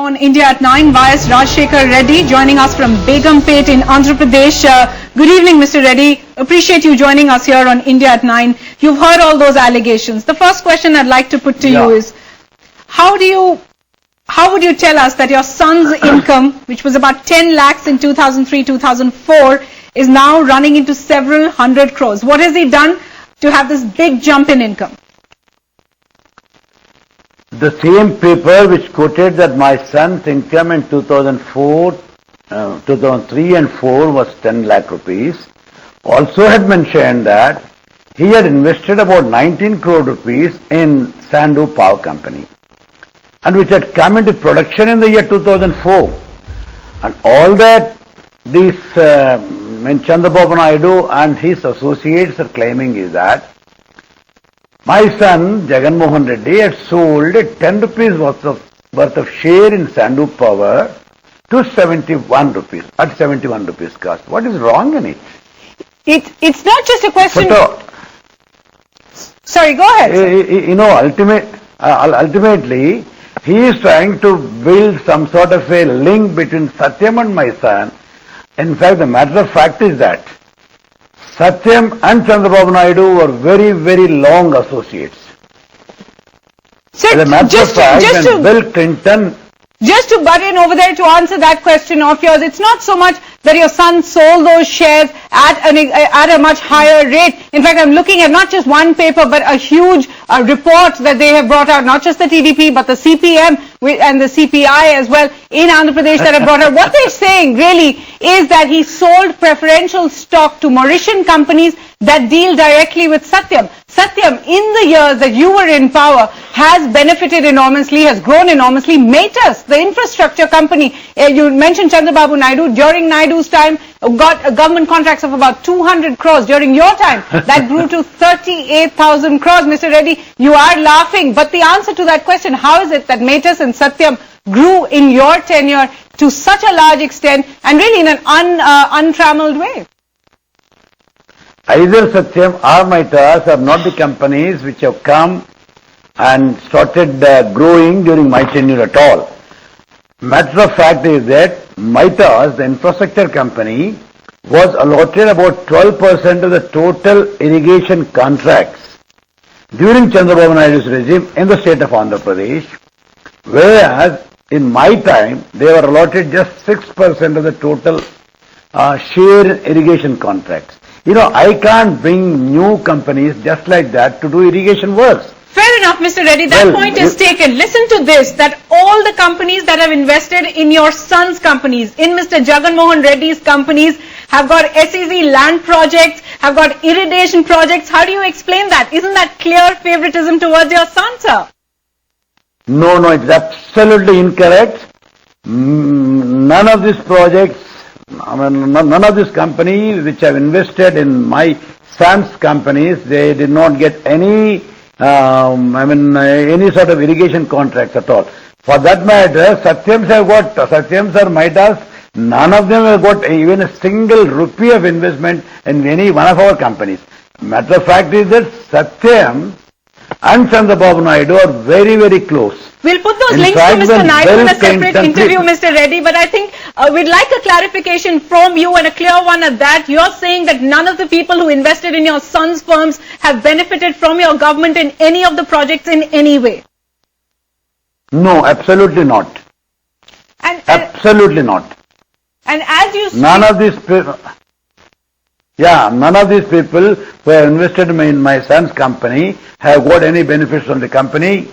on India at 9, YS Rajshekar Reddy joining us from Begumpet in Andhra Pradesh. Good evening, Mr. Reddy. Appreciate you joining us here on India at 9. You've heard all those allegations. The first question I'd like to put to you is, how would you tell us that your son's income, which was about 10 lakhs in 2003-2004, is now running into several hundred crores? What has he done to have this big jump in income? The same paper which quoted that my son's income in 2003 and 4 was 10 lakh rupees also had mentioned that he had invested about 19 crore rupees in Sandu Power Company, and which had come into production in the year 2004. And all that these Chandrababu Naidu and his associates are claiming is that my son, Jagan Mohan Reddy, had sold 10 rupees worth of share in Sandu Power to 71 rupees, at 71 rupees cost. What is wrong in it? It's not just a question... Sorry, go ahead. Ultimately, he is trying to build some sort of a link between Satyam and my son. In fact, the matter of fact is that Satyam and Chandrababu Naidu were very, very long associates. Sir, as a matter of fact, when Bill Clinton... Just to butt in over there to answer that question of yours, it's not so much that your son sold those shares at a much higher rate. In fact, I'm looking at not just one paper, but a huge report that they have brought out, not just the TDP, but the CPM and the CPI as well in Andhra Pradesh that have brought out. What they're saying really is that he sold preferential stock to Mauritian companies that deal directly with Satyam. Satyam, in the years that you were in power, has benefited enormously, has grown enormously. Matus, the infrastructure company, you mentioned Chandrababu Naidu, during Naidu's time, got government contracts of about 200 crores. During your time, that grew to 38,000 crores. Mr. Reddy, you are laughing, but the answer to that question, how is it that Matus and Satyam grew in your tenure to such a large extent and really in an untrammeled way? Either Satyam or Matas are not the companies which have come and started growing during my tenure at all. Matter of fact is that Matas, the infrastructure company, was allotted about 12% of the total irrigation contracts during Chandrababu Naidu's regime in the state of Andhra Pradesh, whereas in my time they were allotted just 6% of the total share in irrigation contracts. I can't bring new companies just like that to do irrigation works. Fair enough, Mr. Reddy. That point is taken. Listen to this, that all the companies that have invested in your son's companies, in Mr. Jagan Mohan Reddy's companies, have got SEZ land projects, have got irrigation projects. How do you explain that? Isn't that clear favoritism towards your son, sir? No, it's absolutely incorrect. None of these projects, none of these companies which have invested in my son's companies, they did not get any sort of irrigation contracts at all. For that matter, Satyams or Matas, none of them have got even a single rupee of investment in any one of our companies. Matter of fact is that Satyam and Chandrababu Naidu are very, very close. We'll put those links to Mr. Naidu in a separate interview, Mr. Reddy, but I think we'd like a clarification from you and a clear one at that. You're saying that none of the people who invested in your son's firms have benefited from your government in any of the projects in any way? No, absolutely not. Absolutely not. And as you say... None of these people who have invested in my son's company have got any benefits from the company.